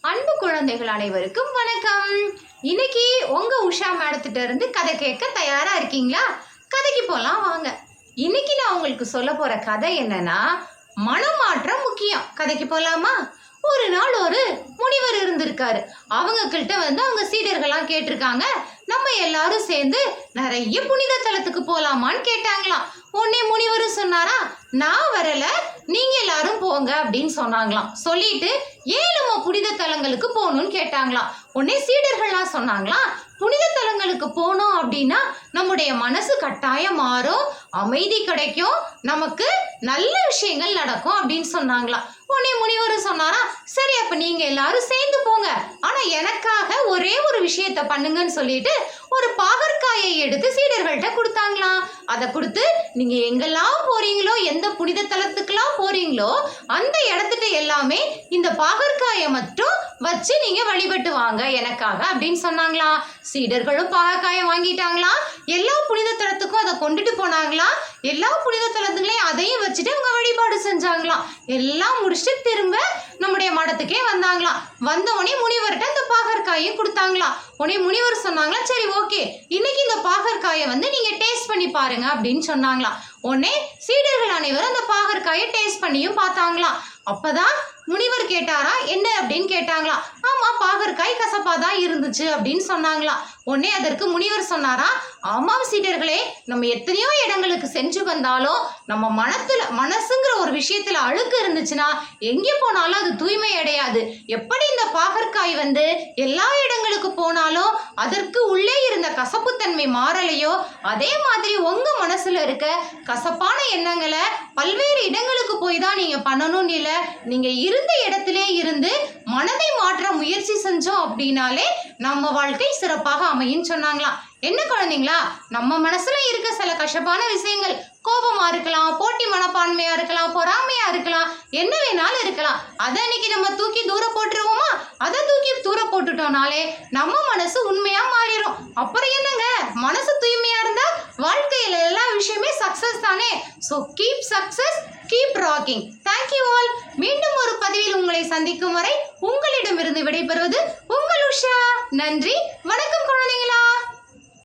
அன்பு குழந்தைகள் அனைவருக்கும் வணக்கம். இன்னைக்கு உங்க உஷா மேடத்திட்ட இருந்து கதை கேட்க தயாரா இருக்கீங்களா? கதைக்கு போலாம் வாங்க. இன்னைக்கு நான் உங்களுக்கு சொல்ல போற கதை என்னன்னா, மனமாற்றம் முக்கியம். கதைக்கு போலாமா? ஒரு நாள் ஒரு முனிவர் இருந்திருக்காரு. அவங்க கிட்ட அவங்க சீடர்கள்லாம் கேட்டிருக்காங்க, நம்ம எல்லாரும் சேர்ந்து நிறைய புனித தலத்துக்கு போலாமான்னு கேட்டாங்களாம். உடனே முனிவர் சொன்னாரா, நான் வரல, நீங்க எல்லாரும் போங்க அப்படின்னு சொன்னாங்களாம். சொல்லிட்டு ஏன் நம்ம புனித தலங்களுக்கு போகணும்னு கேட்டாங்களாம். உடனே சீடர்கள்லாம் சொன்னாங்களாம், புனித தலங்களுக்கு போனோம் அப்படின்னா நம்முடைய மனசு கட்டாயம் மாறும், அமைதி கிடைக்கும், நமக்கு நல்ல விஷயங்கள் நடக்கும் அப்படின்னு சொன்னாங்களாம். உடனே முனிவர் சொன்னாரா, சரி அப்ப நீங்க எல்லாரும் சேர்ந்து போங்க, ஆனா எனக்காக ஒரே ஒரு விஷயத்த பண்ணுங்கன்னு சொல்லிட்டு ஒரு பாகற்காயை எடுத்து சீடர்கள்ட்ட கொடுத்தாங்களாம். அதை கொடுத்து நீங்க எங்கெல்லாம் போறீங்களோ, எந்த புனித தலத்துக்கெல்லாம் போறீங்களோ அந்த இடத்துக்கு எல்லாமே இந்த பாகற்காயை மட்டும் வச்சு நீங்க வழிபட்டு வாங்க எனக்காக அப்படின்னு சொன்னாங்களாம். சீடர்களும் பாகற்காயை வாங்கிட்டாங்களாம். எல்லா புனித தலத்துக்கும் அதை கொண்டுட்டு போனாங்களாம். எல்லா புனித தலத்துங்களையும் அதையும் வச்சுட்டு அவங்க வழிபாடு செஞ்சாங்களாம். எல்லாம் முடிச்சுட்டு திரும்ப நம்முடைய மடத்துக்கே வந்தாங்களாம். வந்த உடனே முனிவர்கிட்ட இந்த பாகற்காயும் கொடுத்தாங்களாம். உடனே முனிவர் சொன்னாங்களா, சரி ஓகே, இன்னைக்கு இந்த பாகற்காயை நீங்க டேஸ்ட் பண்ணி பாருங்க அப்படின்னு சொன்னாங்களாம். உடனே சீடர்கள் அனைவரும் அந்த பாகற்காயை டேஸ்ட் பண்ணியும் பார்த்தாங்களாம். அப்பதான் முனிவர் கேட்டாரா, என்ன அப்படின்னு கேட்டாங்களாம். ஆமா, பாகற்காய் கசப்பாதான் இருந்துச்சு அப்படின்னு சொன்னாங்களாம். உடனே அதற்கு முனிவர் சொன்னாரா, ஆமாம் சீடர்களே, நம்ம எத்தனையோ இடங்களுக்கு சென்று வந்தாலும் நம்ம மனசுங்கிற ஒரு விஷயத்துல அழுக்கு இருந்துச்சுன்னா எங்கே போனாலும் அது தூய்மை அடையாது. எப்படி இந்த பாகற்காய் எல்லா இடங்களுக்கு போனாலும் அதற்கு உள்ளே இருந்த கசப்புத்தன்மை மாறலையோ, அதே மாதிரி உங்க மனசுல இருக்க கசப்பான எண்ணங்களை பல்வேறு இடங்களுக்கு போய் தான் நீங்க பண்ணணும்னு இல்லை, நீங்க இருந்த இடத்திலே இருந்து மனதை மாற்ற முயற்சி செஞ்சோம் அப்படின்னாலே நம்ம வாழ்க்கை சிறப்பாக அமையும் சொன்னாங்களாம். என்ன குழந்தைங்களா, நம்ம மனசுல இருக்க சில கசப்பான விஷயங்கள், கோபமா இருக்கலாம், போட்டி மனப்பான்மையா இருக்கலாம், பொறாமையா இருக்கலாம், என்ன வேணாலும் இருக்கலாம், அதை இன்னைக்கு நம்ம தூக்கி தூர போட்டுருவோமா? அதை தூக்கி தூர போட்டுட்டோம்னாலே நம்ம மனசு உண்மையா மாறிடும். அப்புறம் என்னங்க, மனசு தூய்மையா இருந்தா வாழ்க்கையில எல்லா விஷயமே சக்சஸ் தானே. So keep success, keep rocking. Thank you all. மீண்டும் ஒரு பதிவில் உங்களை சந்திக்கும் வரை உங்களிடமிருந்து விடைபெறுவது உங்கள் உஷா. நன்றி, வணக்கம் குழந்தைங்களா.